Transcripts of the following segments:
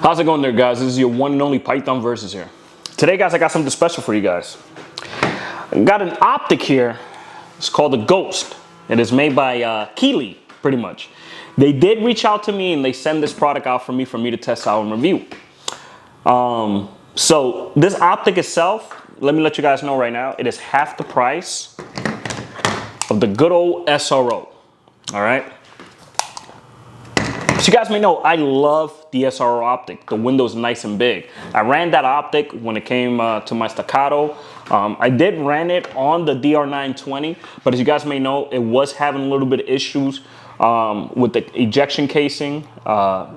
How's it going there, guys? This is your one and only Python Versus here. Today, guys, I got something special for you guys. I got an Optic here. It's called the Ghost. It is made by Cyelee, pretty much. They did reach out to me and they sent this product out for me to test out and review. So this Optic itself, let me let you guys know right now, it is half the price of the good old SRO. All right. So you guys may know, I love the SRO Optic. The window's nice and big. I ran that Optic when it came to my Staccato. I did ran it on the DR920, but as you guys may know, it was having a little bit of issues with the ejection casing,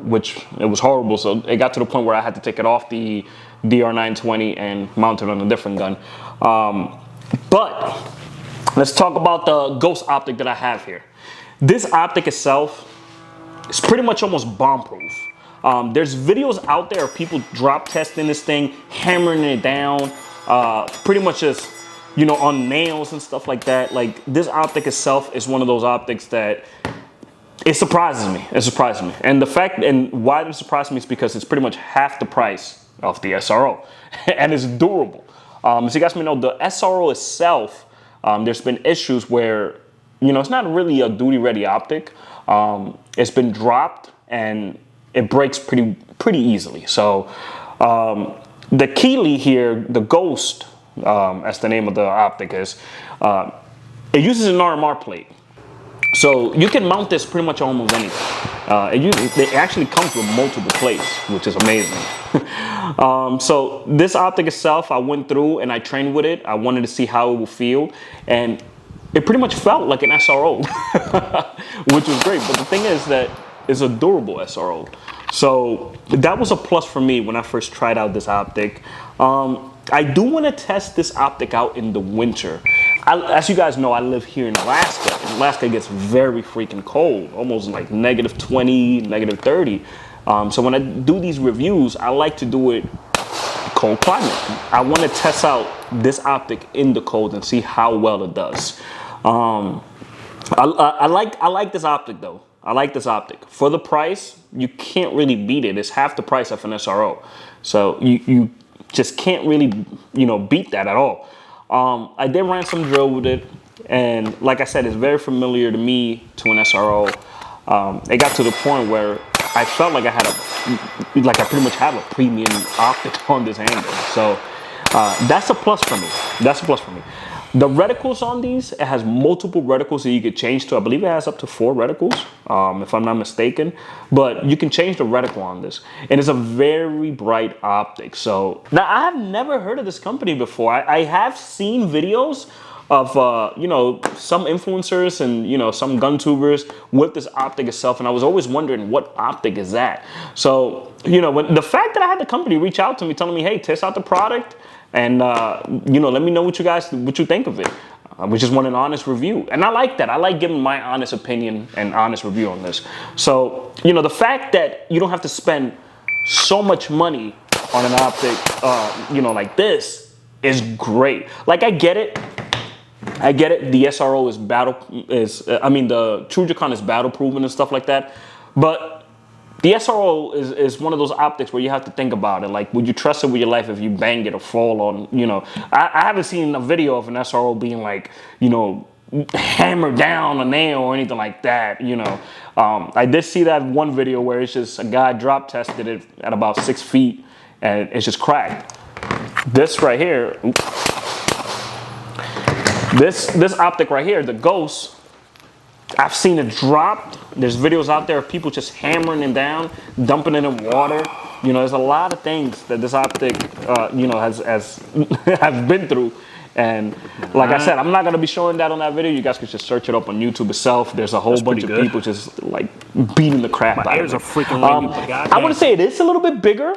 which it was horrible. So it got to the point where I had to take it off the DR920 and mount it on a different gun. But let's talk about the Ghost Optic that I have here. This Optic itself, it's pretty much almost bomb-proof. There's videos out there of people drop testing this thing, hammering it down, pretty much just, you know, on nails and stuff like that. Like, this Optic itself is one of those optics that it surprises me. It surprises me. And the fact, and why it surprises me is because it's pretty much half the price of the SRO. And it's durable. As you guys may know, the SRO itself, there's been issues where, you know, it's not really a duty-ready optic. It's been dropped and it breaks pretty easily. So the Cyelee here, the Ghost, as the name of the optic is, it uses an RMR plate. So you can mount this pretty much almost anything. It actually comes with multiple plates, which is amazing. So this optic itself, I went through and I trained with it. I wanted to see how it would feel. And it pretty much felt like an SRO, which was great. But the thing is that it's a durable SRO. So that was a plus for me when I first tried out this optic. I do want to test this optic out in the winter. As you guys know, I live here in Alaska. And Alaska gets very freaking cold, almost like -20, -30. So when I do these reviews, I like to do it cold climate. I want to test out this optic in the cold and see how well it does. I like this optic though. I like this optic. For the price, you can't really beat it. It's half the price of an SRO. So you just can't really, you know, beat that at all. I did run some drill with it, and like I said, it's very familiar to me to an SRO. It got to the point where I felt like I pretty much have a premium optic on this handle. So that's a plus for me. That's a plus for me. The reticles on these, it has multiple reticles that you could change to. I believe it has up to 4 reticles, if I'm not mistaken. But you can change the reticle on this. And it's a very bright optic. So now I have never heard of this company before. I have seen videos of, you know, some influencers and, you know, some gun tubers with this optic itself. And I was always wondering, what optic is that? So, you know, when the fact that I had the company reach out to me telling me, hey, test out the product. And, you know, let me know what you think of it. We just want an honest review. And I like that. I like giving my honest opinion and honest review on this. So, you know, the fact that you don't have to spend so much money on an optic, you know, like this is great. Like, I get it. I get it. The SRO is the Trujicon is battle proven and stuff like that. But the SRO is one of those optics where you have to think about it. Like, would you trust it with your life if you bang it or fall on, you know? I haven't seen a video of an SRO being like, you know, hammered down a nail or anything like that, you know. I did see that one video where it's just a guy drop tested it at about 6 feet and it's just cracked. This right here, this optic right here, the Ghost, I've seen it dropped. There's videos out there of people just hammering it down, dumping it in water. You know, there's a lot of things that this optic, you know, has been through. And like I said, I'm not gonna be showing that on that video. You guys can just search it up on YouTube itself. There's a whole bunch of people just like beating the crap out of it. My ears are freaking ringing. I want to say it is a little bit bigger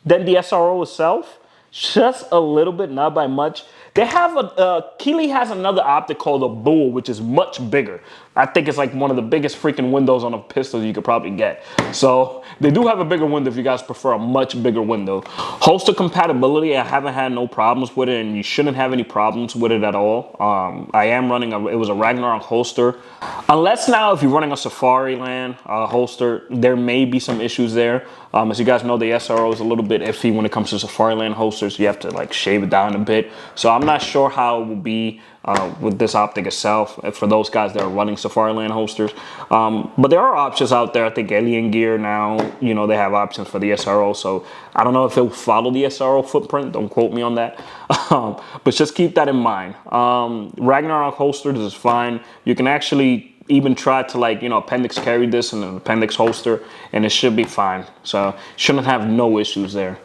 than the SRO itself. Just a little bit, not by much. They have Cyelee has another optic called a Bull, which is much bigger. I think it's like one of the biggest freaking windows on a pistol you could probably get. So they do have a bigger window if you guys prefer a much bigger window. Holster compatibility, I haven't had no problems with it, and you shouldn't have any problems with it at all. I am running it was a Ragnarok holster. Unless now if you're running a Safariland holster, there may be some issues there. As you guys know, the SRO is a little bit iffy when it comes to Safariland holsters. You have to like shave it down a bit. So I'm not sure how it will be with this optic itself for those guys that are running Safariland holsters. But there are options out there. I think Alien Gear now, you know, they have options for the SRO. So I don't know if it will follow the SRO footprint. Don't quote me on that. But just keep that in mind. Ragnarok holsters is fine. You can actually even try to, like, you know, appendix carry this in an appendix holster, and it should be fine. So shouldn't have no issues there.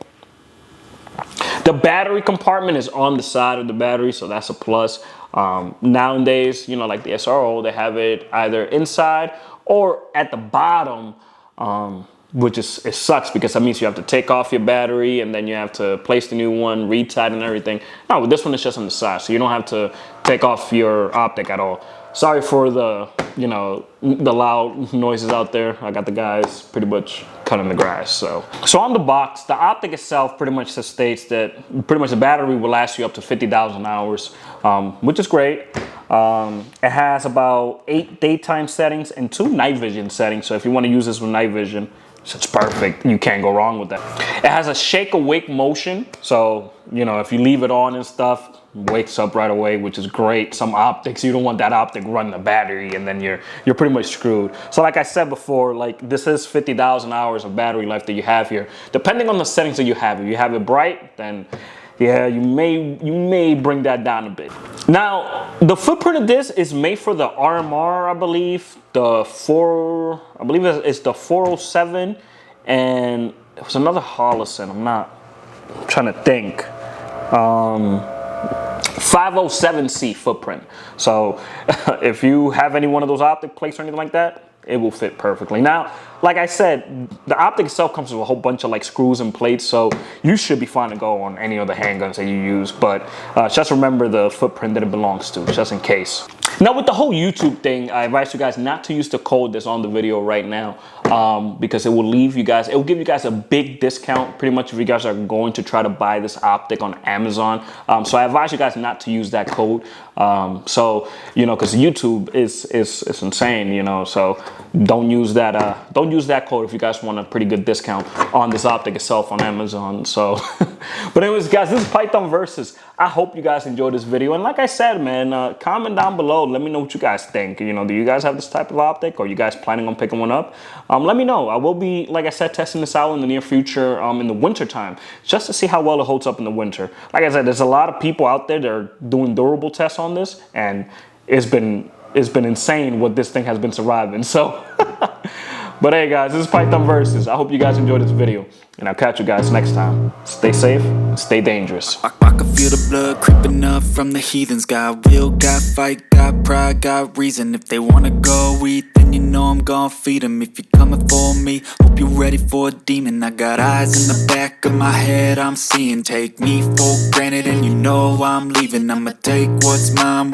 The battery compartment is on the side of the battery, so that's a plus. Nowadays, you know, like the SRO, they have it either inside or at the bottom, which is, it sucks because that means you have to take off your battery and then you have to place the new one, retie and everything. No, with this one, it's just on the side, so you don't have to take off your optic at all. Sorry for the, you know, the loud noises out there. I got the guys pretty much cutting the grass. So on the box, the optic itself pretty much just states that pretty much the battery will last you up to 50,000 hours, which is great. It has about 8 daytime settings and 2 night vision settings. So if you want to use this with night vision, it's perfect. You can't go wrong with that. It has a shake awake motion. So, you know, if you leave it on and stuff, wakes up right away, which is great. Some optics, you don't want that optic running the battery and then you're pretty much screwed. So like I said before, like this is 50,000 hours of battery life that you have here. Depending on the settings that you have. If you have it bright, then yeah, you may bring that down a bit. Now, the footprint of this is made for the RMR, I believe. I believe it's the 407, and it was another wholesome. I'm trying to think. 507C footprint. So if you have any one of those optic plates or anything like that, it will fit perfectly. Now, like I said, the optic itself comes with a whole bunch of like screws and plates, so you should be fine to go on any of the handguns that you use, but just remember the footprint that it belongs to, just in case. Now with the whole YouTube thing, I advise you guys not to use the code that's on the video right now, because it will give you guys a big discount pretty much if you guys are going to try to buy this optic on Amazon. So I advise you guys not to use that code. So, you know, because YouTube is insane, you know, so don't use that code if you guys want a pretty good discount on this optic itself on Amazon. So but anyways, guys, this is Python Versus. I hope you guys enjoyed this video, and like I said, man, comment down below, let me know what you guys think. You know, do you guys have this type of optic, or you guys planning on picking one up? Let me know. I will be, like I said, testing this out in the near future, in the winter time, just to see how well it holds up in the winter. Like I said, there's a lot of people out there that are doing durable tests on this, and it's been insane what this thing has been surviving. So but hey guys, this is Python Versus. I hope you guys enjoyed this video, and I'll catch you guys next time. Stay safe, stay dangerous. I can feel the blood creeping up from the heathens. Got will, got fight, got pride, got reason. If they wanna go eat, then you know I'm gon' feed them. If you're coming for me, hope you're ready for a demon. I got eyes in the back of my head, I'm seeing. Take me for granted and you know I'm leaving. I'ma take what's mine.